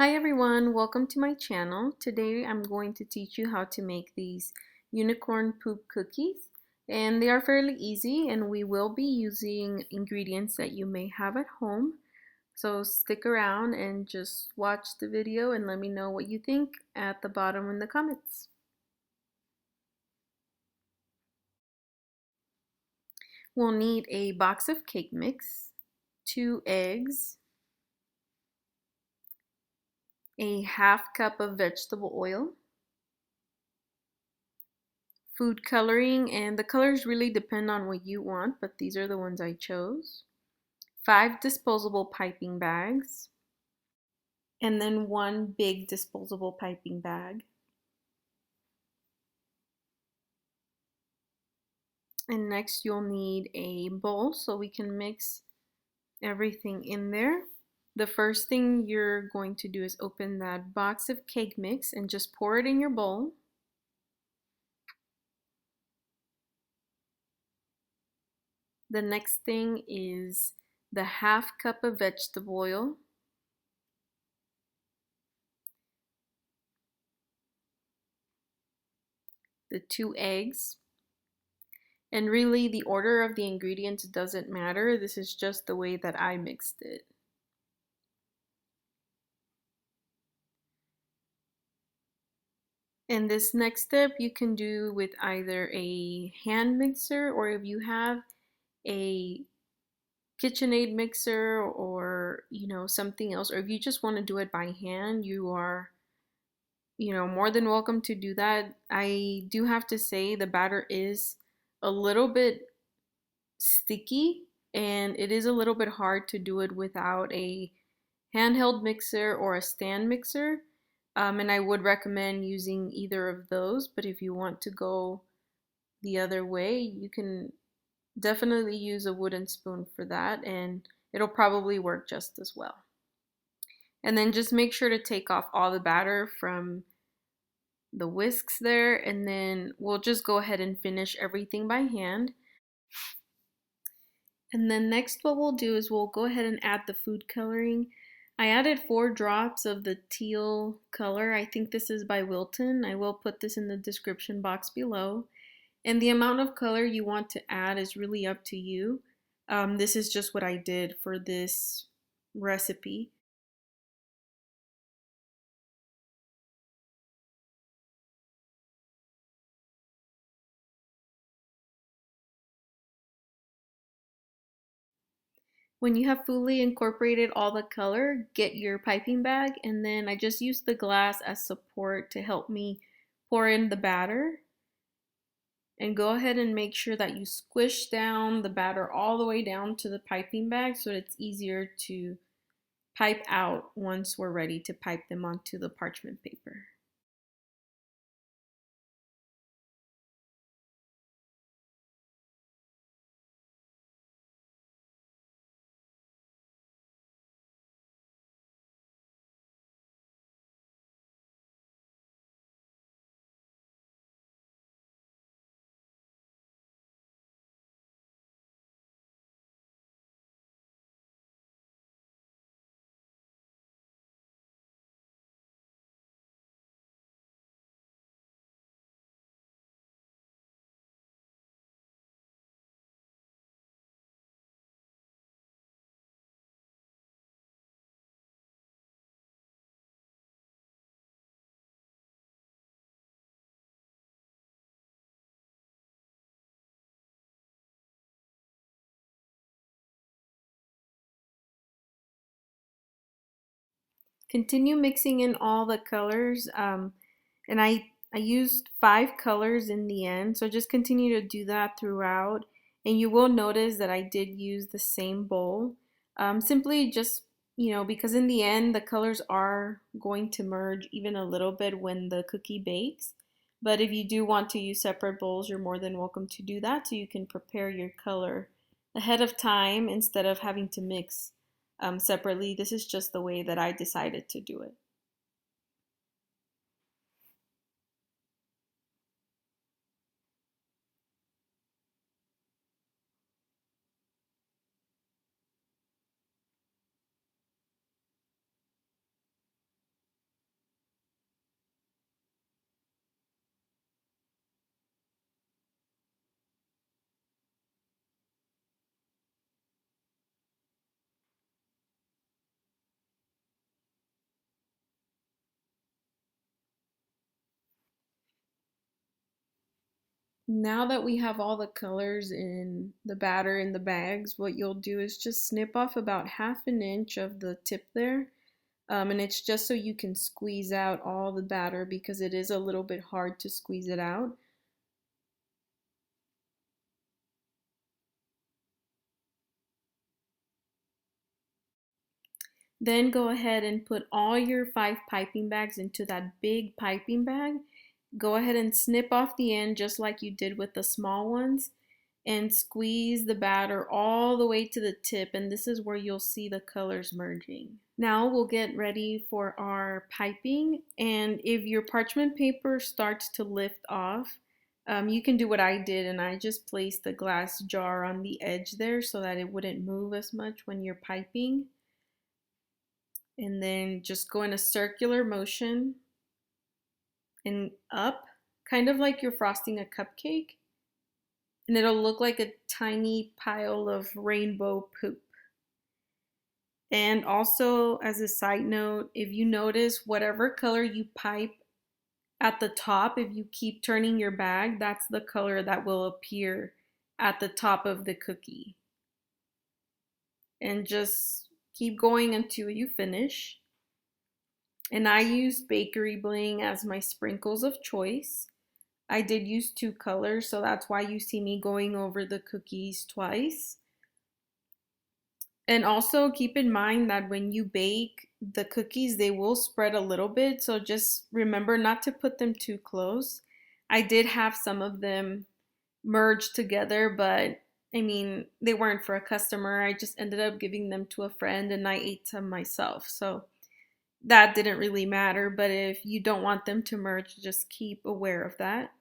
Hi everyone, welcome to my channel. Today I'm going to teach you how to make these unicorn poop cookies, and they are fairly easy, and we will be using ingredients that you may have at home. So stick around and just watch the video and let me know what you think at the bottom in the comments. We'll need a box of cake mix, 2 eggs, a half cup of vegetable oil, food coloring, and the colors really depend on what you want, but these are the ones I chose. 5 disposable piping bags, and then 1 big disposable piping bag. And next you'll need a bowl so we can mix everything in there. The first thing you're going to do is open that box of cake mix and just pour it in your bowl. The next thing is the half cup of vegetable oil, the 2 eggs, and really the order of the ingredients doesn't matter. This is just the way that I mixed it. And this next step you can do with either a hand mixer, or if you have a KitchenAid mixer or something else, or if you just want to do it by hand, you are more than welcome to do that. I do have to say the batter is a little bit sticky, and it is a little bit hard to do it without a handheld mixer or a stand mixer. And I would recommend using either of those, but if you want to go the other way, you can definitely use a wooden spoon for that, and it'll probably work just as well. And then just make sure to take off all the batter from the whisks there, and then we'll just go ahead and finish everything by hand. And then next what we'll do is we'll go ahead and add the food coloring. I added 4 drops of the teal color. I think this is by Wilton. I will put this in the description box below. And the amount of color you want to add is really up to you. This is just what I did for this recipe. When you have fully incorporated all the color, get your piping bag, and then I just used the glass as support to help me pour in the batter. And go ahead and make sure that you squish down the batter all the way down to the piping bag so it's easier to pipe out once we're ready to pipe them onto the parchment paper. Continue mixing in all the colors, and I used 5 colors in the end, so just continue to do that throughout. And you will notice that I did use the same bowl, simply just because in the end the colors are going to merge even a little bit when the cookie bakes. But if you do want to use separate bowls, you're more than welcome to do that, so you can prepare your color ahead of time instead of having to mix separately. This is just the way that I decided to do it. Now that we have all the colors in the batter in the bags, what you'll do is just snip off about 1/2 inch of the tip there. And it's just so you can squeeze out all the batter because it is a little bit hard to squeeze it out. Then go ahead and put all your 5 piping bags into that big piping bag. Go ahead and snip off the end just like you did with the small ones and squeeze the batter all the way to the tip, and this is where you'll see the colors merging. Now we'll get ready for our piping, and if your parchment paper starts to lift off, you can do what I did, and I just placed the glass jar on the edge there so that it wouldn't move as much when you're piping. And then just go in a circular motion and up, kind of like you're frosting a cupcake. And it'll look like a tiny pile of rainbow poop. And also, as a side note, if you notice whatever color you pipe at the top, if you keep turning your bag, that's the color that will appear at the top of the cookie. And just keep going until you finish. And I use Bakery Bling as my sprinkles of choice. I did use 2 colors, so that's why you see me going over the cookies twice. And also keep in mind that when you bake the cookies, they will spread a little bit, so just remember not to put them too close. I did have some of them merged together, but I mean, they weren't for a customer. I just ended up giving them to a friend and I ate some myself. So that didn't really matter, but if you don't want them to merge, just keep aware of that.